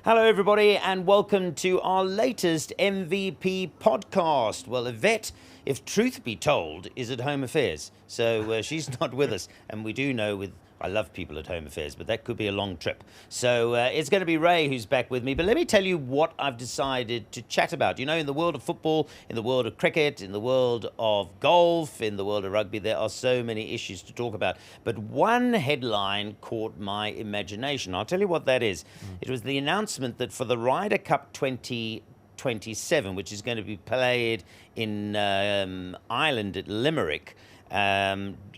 Hello, everybody, and welcome to our latest MVP podcast. Well, Yvette, if truth be told, is at Home Affairs, so she's not with us. And we do know I love people at Home Affairs, but that could be a long trip. So it's going to be Ray who's back with me. But let me tell you what I've decided to chat about. You know, in the world of football, in the world of cricket, in the world of golf, in the world of rugby, there are so many issues to talk about. But one headline caught my imagination. I'll tell you what that is. It was the announcement that for the Ryder Cup 2027, which is going to be played in Ireland at Limerick,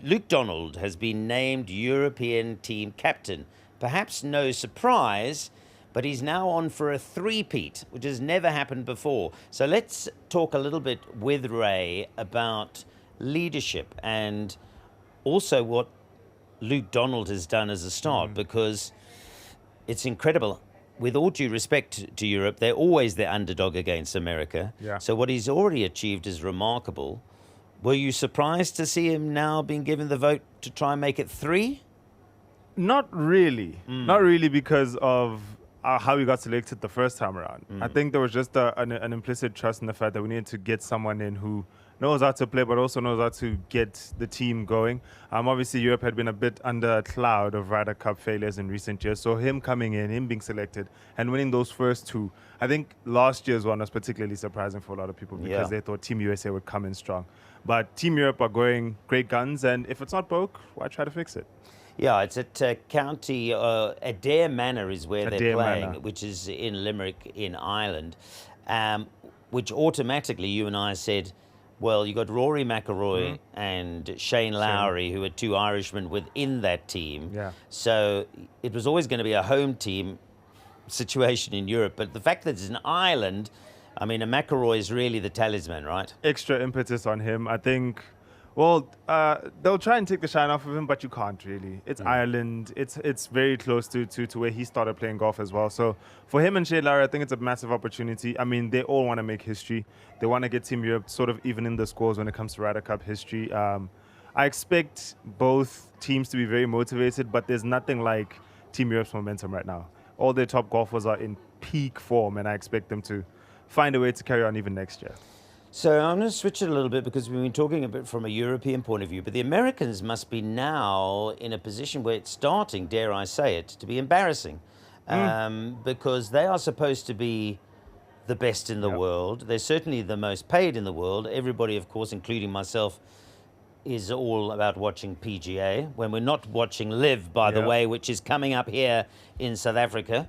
Luke Donald has been named European team captain. Perhaps no surprise, but he's now on for a three-peat, which has never happened before. So let's talk a little bit with Ray about leadership and also what Luke Donald has done as a start, because it's incredible. With all due respect to Europe, they're always the underdog against America. Yeah. So what he's already achieved is remarkable. Were you surprised to see him now being given the vote to try and make it three? Not really. Not really, because of how he got selected the first time around. I think there was just an implicit trust in the fact that we needed to get someone in who knows how to play, but also knows how to get the team going. Obviously, Europe had been a bit under a cloud of Ryder Cup failures in recent years. So him coming in, him being selected, and winning those first two, I think last year's one was particularly surprising for a lot of people because they thought Team USA would come in strong. But Team Europe are going great guns, and if it's not broke, why try to fix it? Yeah, it's at County Adair Manor is where they're Adair playing, Manor. which is in Limerick in Ireland, which automatically you and I said, well, you got Rory McIlroy and Shane Lowry, who are two Irishmen within that team. Yeah. So it was always going to be a home team situation in Europe. But the fact that it's in Ireland, I mean, a McIlroy is really the talisman, right? Extra impetus on him. I think, well, they'll try and take the shine off of him, but you can't really. It's Ireland. It's very close to where he started playing golf as well. So for him and Shane Lowry, I think it's a massive opportunity. I mean, they all want to make history. They want to get Team Europe sort of even in the scores when it comes to Ryder Cup history. I expect both teams to be very motivated, but there's nothing like Team Europe's momentum right now. All their top golfers are in peak form, and I expect them to find a way to carry on even next year. So I'm going to switch it a little bit because we've been talking a bit from a European point of view, but the Americans must be now in a position where it's starting, dare I say it, to be embarrassing, because they are supposed to be the best in the world. They're certainly the most paid in the world. Everybody, of course, including myself, is all about watching PGA when we're not watching LIV, by the way, which is coming up here in South Africa,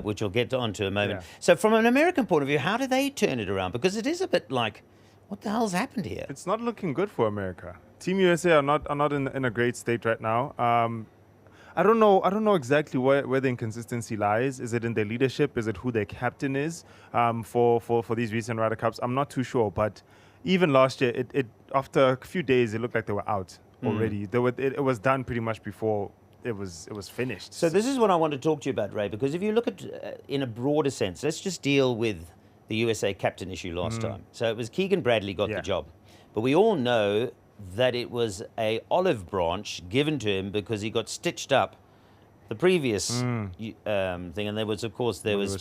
which we'll get onto in a moment. Yeah. So from an American point of view, how do they turn it around? Because it is a bit like, what the hell's happened here? It's not looking good for America. Team USA are not in a great state right now. I don't know exactly where the inconsistency lies. Is it in their leadership? Is it who their captain is for these recent Ryder Cups? I'm not too sure, but even last year, it after a few days, it looked like they were out already. It was done pretty much before it was finished. So this is what I want to talk to you about, Ray, because if you look at in a broader sense, let's just deal with the USA captain issue last time. So it was Keegan Bradley got the job, but we all know that it was a olive branch given to him because he got stitched up the previous thing, and there was, of course, there was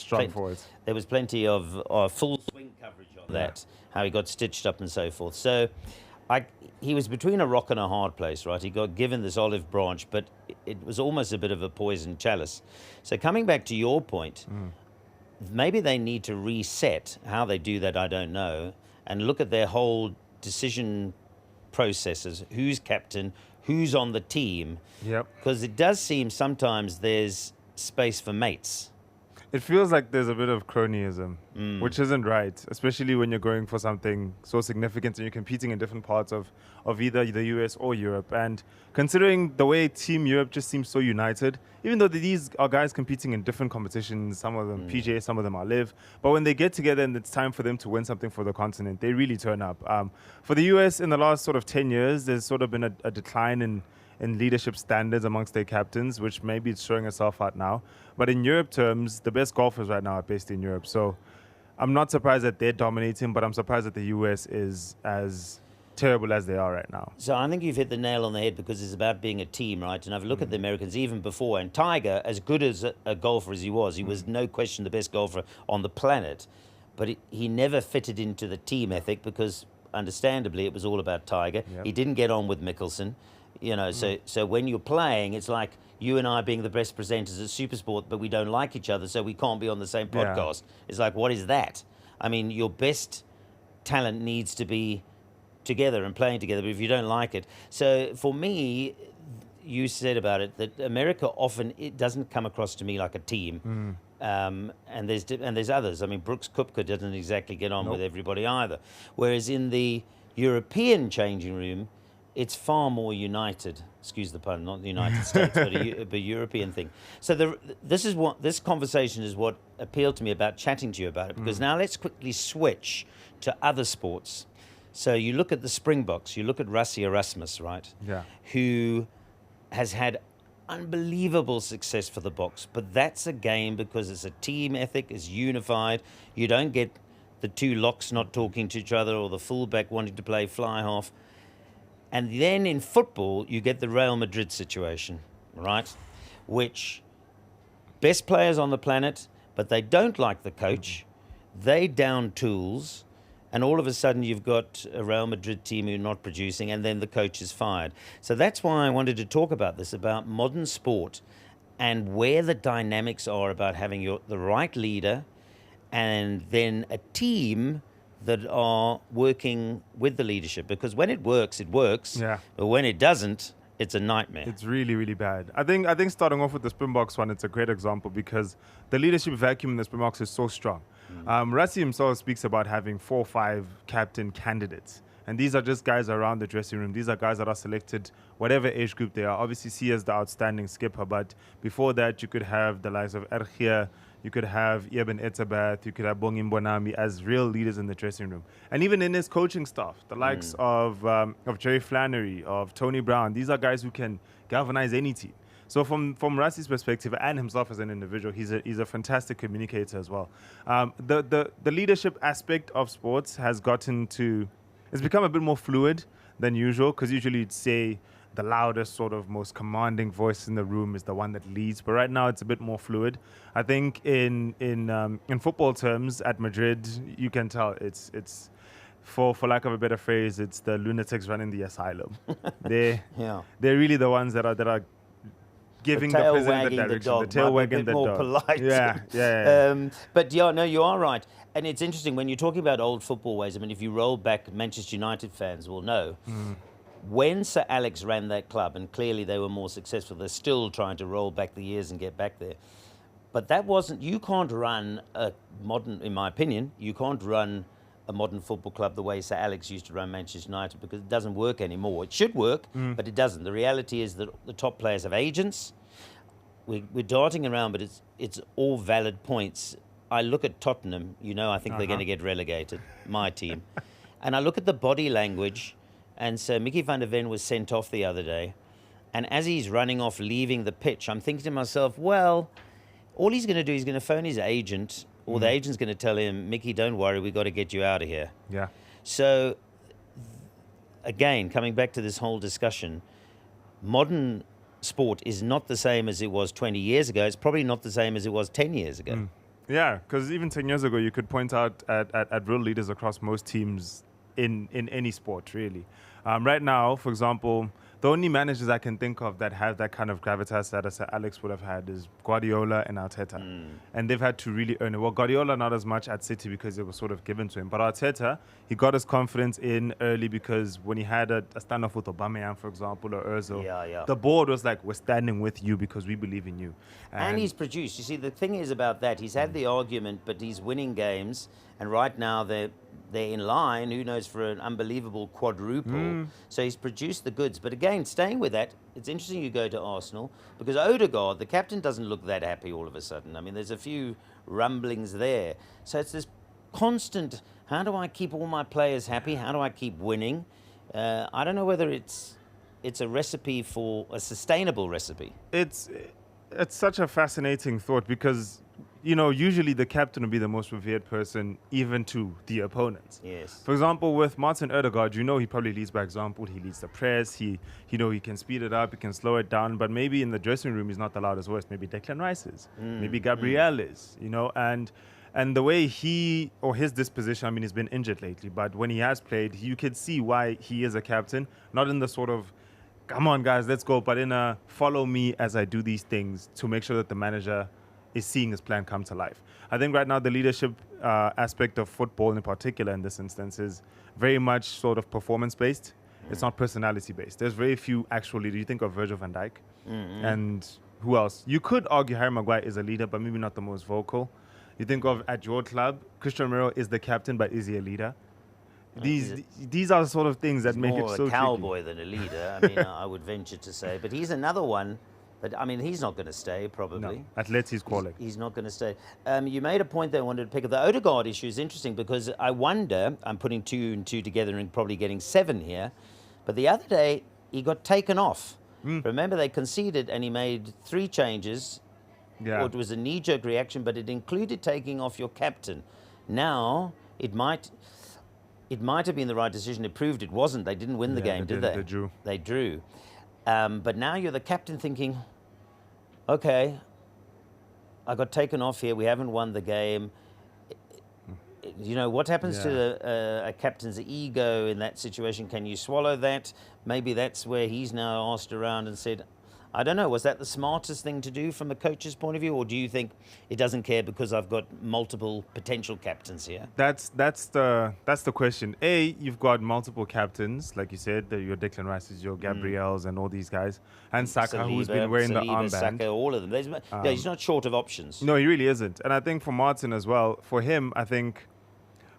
plenty of full swing coverage on that, how he got stitched up and so forth. So he was between a rock and a hard place, right? He got given this olive branch, but it was almost a bit of a poisoned chalice. So coming back to your point, maybe they need to reset. How they do that, I don't know, and look at their whole decision processes. Who's captain? Who's on the team? Yep. Because it does seem sometimes there's space for mates. It feels like there's a bit of cronyism, which isn't right, especially when you're going for something so significant and you're competing in different parts of either the US or Europe. And considering the way Team Europe just seems so united, even though these are guys competing in different competitions, some of them PGA, some of them are LIV, but when they get together and it's time for them to win something for the continent, they really turn up. For the US, in the last sort of 10 years, there's sort of been a decline in leadership standards amongst their captains, which maybe it's showing itself out now. But in Europe terms, the best golfers right now are based in Europe. So I'm not surprised that they're dominating, but I'm surprised that the US is as terrible as they are right now. So I think you've hit the nail on the head, because it's about being a team, right? And I've looked at the Americans even before, and Tiger, as good as a golfer as he was no question the best golfer on the planet, but he never fitted into the team ethic, because understandably it was all about Tiger. Yep. He didn't get on with Mickelson, you know. So when you're playing, it's like you and I being the best presenters at SuperSport, but we don't like each other, so we can't be on the same podcast. It's like, what is that? I mean, your best talent needs to be together and playing together, but if you don't like it. So for me, you said about it that America often, it doesn't come across to me like a team. And there's others. I mean, Brooks Koepka doesn't exactly get on with everybody either. Whereas in the European changing room, it's far more united. Excuse the pun, not the United States, but a European thing. So this conversation is what appealed to me about chatting to you about it. Because now let's quickly switch to other sports. So you look at the Springboks, you look at Rassie Erasmus, right? Yeah. Who has had unbelievable success for the Boks, but that's a game because it's a team ethic, it's unified. You don't get the two locks not talking to each other or the fullback wanting to play fly half. And then in football, you get the Real Madrid situation, right? Which best players on the planet, but they don't like the coach. They down tools. And all of a sudden, you've got a Real Madrid team who are not producing, and then the coach is fired. So that's why I wanted to talk about this, about modern sport and where the dynamics are about having the right leader and then a team that are working with the leadership. Because when it works, it works. Yeah. But when it doesn't, it's a nightmare. It's really, really bad. I think starting off with the Springboks one, it's a great example because the leadership vacuum in the Springboks is so strong. Rassie himself speaks about having 4 or 5 captain candidates. And these are just guys around the dressing room. These are guys that are selected, whatever age group they are. Obviously, Sia is the outstanding skipper, but before that, you could have the likes of Ergia, you could have Eben Etsabath, you could have Bongi Mbonambi as real leaders in the dressing room. And even in his coaching staff, the likes of Jerry Flannery, of Tony Brown, these are guys who can galvanize any team. So from Rassie's perspective and himself as an individual, he's a fantastic communicator as well. The leadership aspect of sports has it's become a bit more fluid than usual, because usually you'd say the loudest, sort of most commanding voice in the room is the one that leads. But right now it's a bit more fluid. I think in football terms at Madrid, you can tell it's for lack of a better phrase, it's the lunatics running the asylum. They're really the ones that are giving the president the direction, the tail wagging the dog. Polite. Yeah. But no, you are right. And it's interesting when you're talking about old football ways. I mean, if you roll back, Manchester United fans will know. When Sir Alex ran that club, and clearly they were more successful, they're still trying to roll back the years and get back there. But that wasn't, you can't run a modern, in my opinion, you can't run a modern football club the way Sir Alex used to run Manchester United, because it doesn't work anymore. It should work, but it doesn't. The reality is that the top players have agents. We're darting around, but it's all valid points. I look at Tottenham, I think they're going to get relegated, my team. And I look at the body language, and so Mickey van der Ven was sent off the other day. And as he's running off, leaving the pitch, I'm thinking to myself, well, all he's going to do is going to phone his agent, or the agent's going to tell him, Mickey, don't worry, we've got to get you out of here. Yeah. So, again, coming back to this whole discussion, modern sport is not the same as it was 20 years ago. It's probably not the same as it was 10 years ago. Yeah, because even 10 years ago, you could point out at real leaders across most teams in any sport, really. Right now, for example, the only managers I can think of that have that kind of gravitas that Sir Alex would have had is Guardiola and Arteta. And they've had to really earn it. Well, Guardiola not as much at City because it was sort of given to him. But Arteta, he got his confidence in early because when he had a standoff with Aubameyang, for example, or Ozil, the board was like, we're standing with you because we believe in you. And he's produced. You see, the thing is about that, he's had the argument, but he's winning games. And right now they're in line, who knows, for an unbelievable quadruple. So he's produced the goods. But again, staying with that, it's interesting you go to Arsenal, because Odegaard, the captain, doesn't look that happy all of a sudden. I mean, there's a few rumblings there. So it's this constant, how do I keep all my players happy? How do I keep winning? I don't know whether it's a recipe for a sustainable recipe. It's such a fascinating thought, because usually the captain will be the most revered person, even to the opponents. Yes. For example, with Martin Odegaard, he probably leads by example. He leads the press. He can speed it up. He can slow it down. But maybe in the dressing room, he's not the loudest voice. Maybe Declan Rice is. Maybe Gabriel is. And the way his disposition, he's been injured lately, but when he has played, you could see why he is a captain. Not in the sort of, come on, guys, let's go, but in a follow me as I do these things to make sure that the manager is seeing his plan come to life. I think right now the leadership aspect of football in particular in this instance is very much sort of performance-based. It's not personality-based. There's very few actual leaders. You think of Virgil van Dijk and who else? You could argue Harry Maguire is a leader, but maybe not the most vocal. You think of at your club, Christian Romero is the captain, but is he a leader? These are the sort of things that make it so tricky. More a cowboy than a leader. I would venture to say. But he's another one. But, he's not going to stay, probably. No, Atleti's calling. He's not going to stay. You made a point that I wanted to pick up. The Odegaard issue is interesting because I wonder, I'm putting 2 and 2 together and probably getting 7 here, but the other day he got taken off. Remember, they conceded and he made 3 changes. Yeah. Or it was a knee-jerk reaction, but it included taking off your captain. Now, it might have been the right decision. It proved it wasn't. They didn't win the game, did they? They drew. They drew. But now you're the captain thinking, okay, I got taken off here. We haven't won the game. What happens to a captain's ego in that situation? Can you swallow that? Maybe that's where he's now asked around and said, I don't know, was that the smartest thing to do from a coach's point of view? Or do you think it doesn't care because I've got multiple potential captains here? That's the question. You've got multiple captains, like you said, your Declan Rice's, your Gabriels and all these guys. And Saka, who's been wearing the armband. Saka, all of them. He's not short of options. No, he really isn't. And I think for Martin as well, for him, I think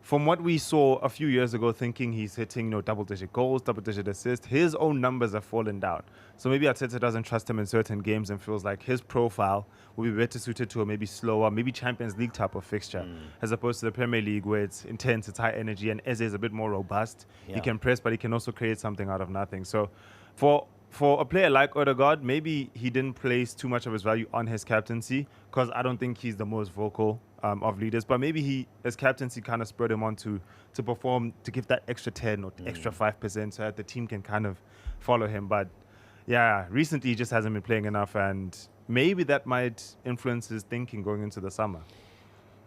from what we saw a few years ago, thinking he's hitting double-digit goals, double-digit assists, his own numbers have fallen down. So maybe Arteta doesn't trust him in certain games and feels like his profile will be better suited to a maybe slower, maybe Champions League type of fixture, as opposed to the Premier League where it's intense, it's high energy, and Eze is a bit more robust. Yeah. He can press, but he can also create something out of nothing. So for a player like Odegaard, maybe he didn't place too much of his value on his captaincy because I don't think he's the most vocal of leaders. But maybe his captaincy kind of spurred him on to perform, to give that extra 10 or extra 5% so that the team can kind of follow him. But yeah, recently he just hasn't been playing enough, and maybe that might influence his thinking going into the summer.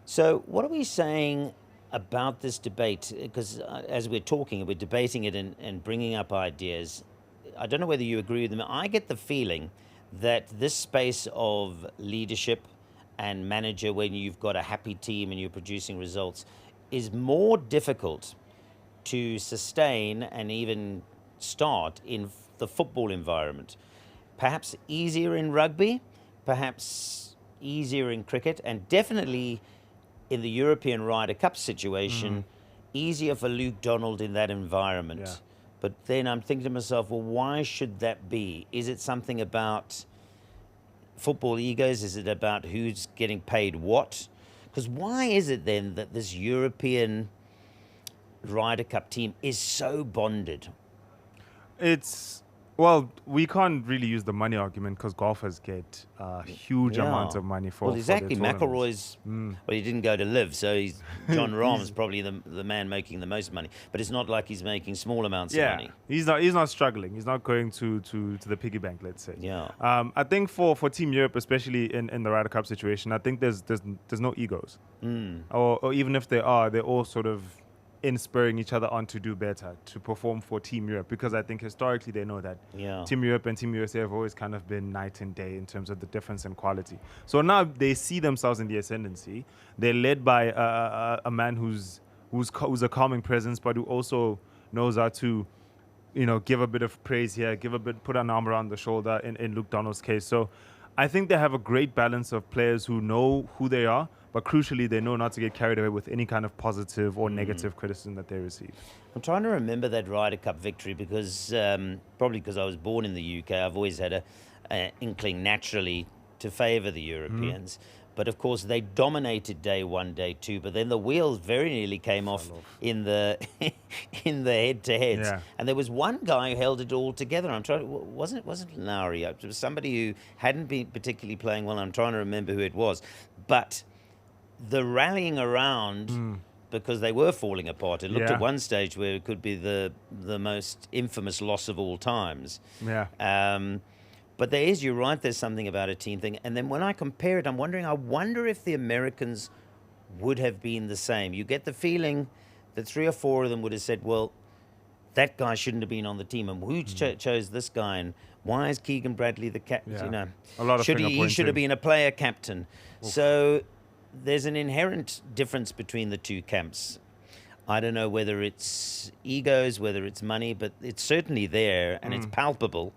So what are we saying about this debate? Because as we're talking, we're debating it and bringing up ideas. I don't know whether you agree with them. I get the feeling that this space of leadership and manager, when you've got a happy team and you're producing results, is more difficult to sustain and even start in the football environment. Perhaps easier in rugby, perhaps easier in cricket, and definitely in the European Ryder Cup situation, easier for Luke Donald in that environment. Yeah. But then I'm thinking to myself, well, why should that be? Is it something about football egos? Is it about who's getting paid what? Because why is it then that this European Ryder Cup team is so bonded? Well, we can't really use the money argument because golfers get huge amounts of money for. Well, exactly. For McIlroy's. Well, he didn't go to LIV, so John Rahm's probably the man making the most money. But it's not like he's making small amounts of money. He's not struggling. He's not going to the piggy bank, let's say. Yeah. I think for Team Europe, especially in the Ryder Cup situation, I think there's no egos, or even if there are, they're all sort of spurring each other on to do better, to perform for Team Europe, because I think historically they know that Team Europe and Team USA have always kind of been night and day in terms of the difference in quality. So now they see themselves in the ascendancy. They're led by a man who's a calming presence, but who also knows how to, give a bit of praise here, put an arm around the shoulder in Luke Donald's case. So I think they have a great balance of players who know who they are, but crucially, they know not to get carried away with any kind of positive or negative criticism that they receive. I'm trying to remember that Ryder Cup victory because, probably because I was born in the UK, I've always had an inkling naturally to favour the Europeans. But of course, they dominated day one, day two. But then the wheels very nearly came off in the head-to-heads. Yeah. And there was one guy who held it all together. Wasn't Lowry? It was somebody who hadn't been particularly playing well. I'm trying to remember who it was. But the rallying around, because they were falling apart. It looked Yeah. at one stage where it could be the most infamous loss of all times. Yeah. But you're right, there's something about a team thing. And then when I compare it, I wonder if the Americans would have been the same. You get the feeling that 3 or 4 of them would have said, well, that guy shouldn't have been on the team, and who chose this guy, and why is Keegan Bradley the captain? Yeah. You know, A lot of he should finger-pointing. have been a player captain. So there's an inherent difference between the two camps. I don't know whether it's egos, whether it's money, but it's certainly there, and it's palpable.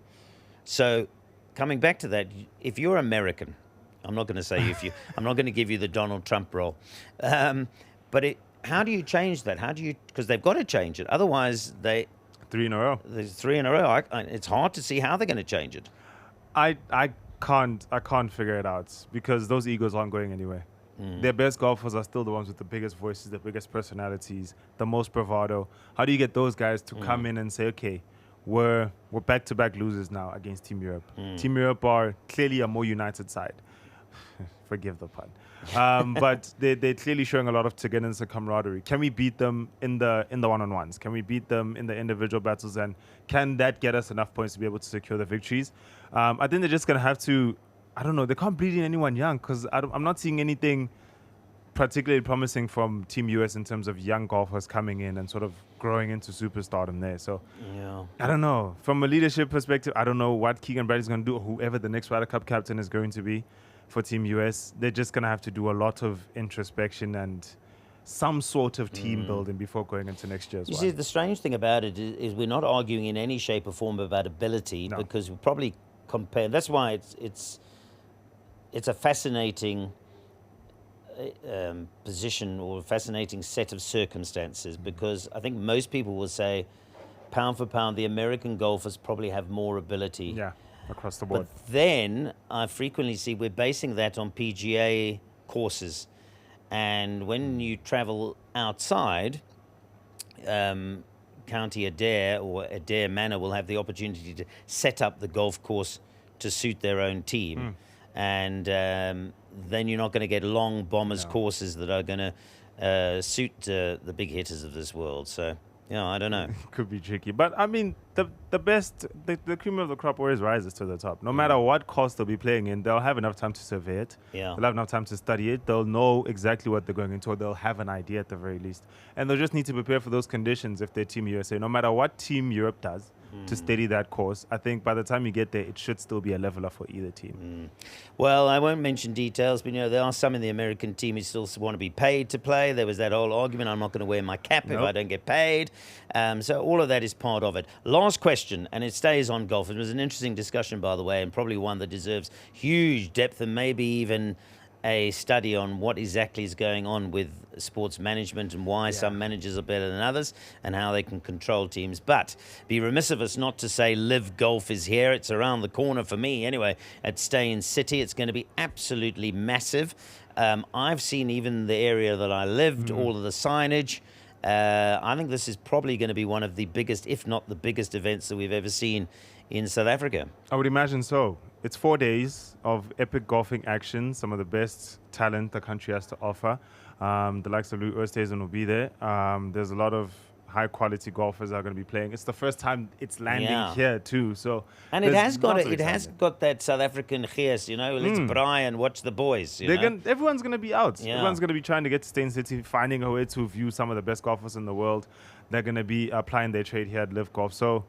So coming back to that, if you're American, I'm not going to say I'm not going to give you the Donald Trump role, but how do you change that? Because they've got to change it. Otherwise, 3 in a row. there's 3 in a row. It's hard to see how they're going to change it. I can't figure it out because those egos aren't going anywhere. Their best golfers are still the ones with the biggest voices, the biggest personalities, the most bravado. How do you get those guys to come in and say, okay, we're back-to-back losers now against Team Europe. Team Europe are clearly a more united side. Forgive the pun. But they're clearly showing a lot of togetherness and camaraderie. Can we beat them in the one-on-ones? Can we beat them in the individual battles? And can that get us enough points to be able to secure the victories? I think they're just going to have to, I don't know, they can't bleed in anyone young because I'm not seeing anything particularly promising from Team US in terms of young golfers coming in and sort of growing into superstardom there. So Yeah. I don't know. From a leadership perspective, I don't know what Keegan Bradley's going to do or whoever the next Ryder Cup captain is going to be for Team US. They're just going to have to do a lot of introspection and some sort of team building before going into next year as You well. see, the strange thing about it is we're not arguing in any shape or form about ability No. because we probably compare. That's why it's a fascinating position or a fascinating set of circumstances because I think most people will say, pound for pound, the American golfers probably have more ability. Yeah, across the board. But then I frequently see we're basing that on PGA courses. And when you travel outside, County Adair or Adair Manor will have the opportunity to set up the golf course to suit their own team. And then you're not going to get long bombers courses that are going to suit the big hitters of this world. So, yeah, I don't know. Could be tricky. But, I mean, the cream of the crop always rises to the top. No matter what course they'll be playing in, they'll have enough time to survey it. Yeah. They'll have enough time to study it. They'll know exactly what they're going into, or they'll have an idea at the very least. And they'll just need to prepare for those conditions if they're Team USA. No matter what Team Europe does to steady that course, I think by the time you get there, it should still be a leveler for either team. Well, I won't mention details, but, there are some in the American team who still want to be paid to play. There was that whole argument, I'm not going to wear my cap if I don't get paid. So all of that is part of it. Last question, and it stays on golf. It was an interesting discussion, by the way, and probably one that deserves huge depth and maybe even a study on what exactly is going on with sports management and why some managers are better than others and how they can control teams. But be remiss of us not to say LIV Golf is here. It's around the corner for me anyway at Stay in City. It's going to be absolutely massive. I've seen even the area that I lived, all of the signage. I think this is probably going to be one of the biggest, if not the biggest events that we've ever seen in South Africa. I would imagine so. It's 4 days of epic golfing action, some of the best talent the country has to offer. The likes of Louis Oosthuizen will be there. There's a lot of high-quality golfers that are going to be playing. It's the first time it's landing here too. So and it has got lots of it has excitement. got that South African gees, Let's braai and watch the boys. You know? Everyone's going to be out. Yeah. Everyone's going to be trying to get to Stay in City, finding a way to view some of the best golfers in the world. They're going to be applying their trade here at LIV Golf. So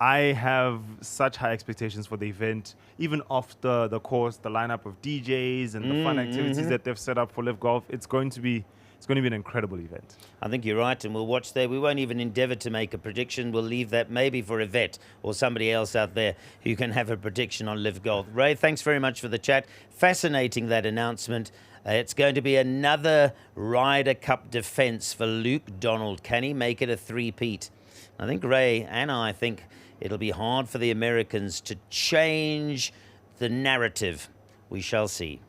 I have such high expectations for the event, even off the course, the lineup of DJs and the fun activities that they've set up for LIV Golf. It's going to be an incredible event. I think you're right, and we'll watch there. We won't even endeavour to make a prediction. We'll leave that maybe for Yvette or somebody else out there who can have a prediction on LIV Golf. Ray, thanks very much for the chat. Fascinating, that announcement. It's going to be another Ryder Cup defence for Luke Donald. Can he make it a three-peat? I think Ray and I think it'll be hard for the Americans to change the narrative. We shall see.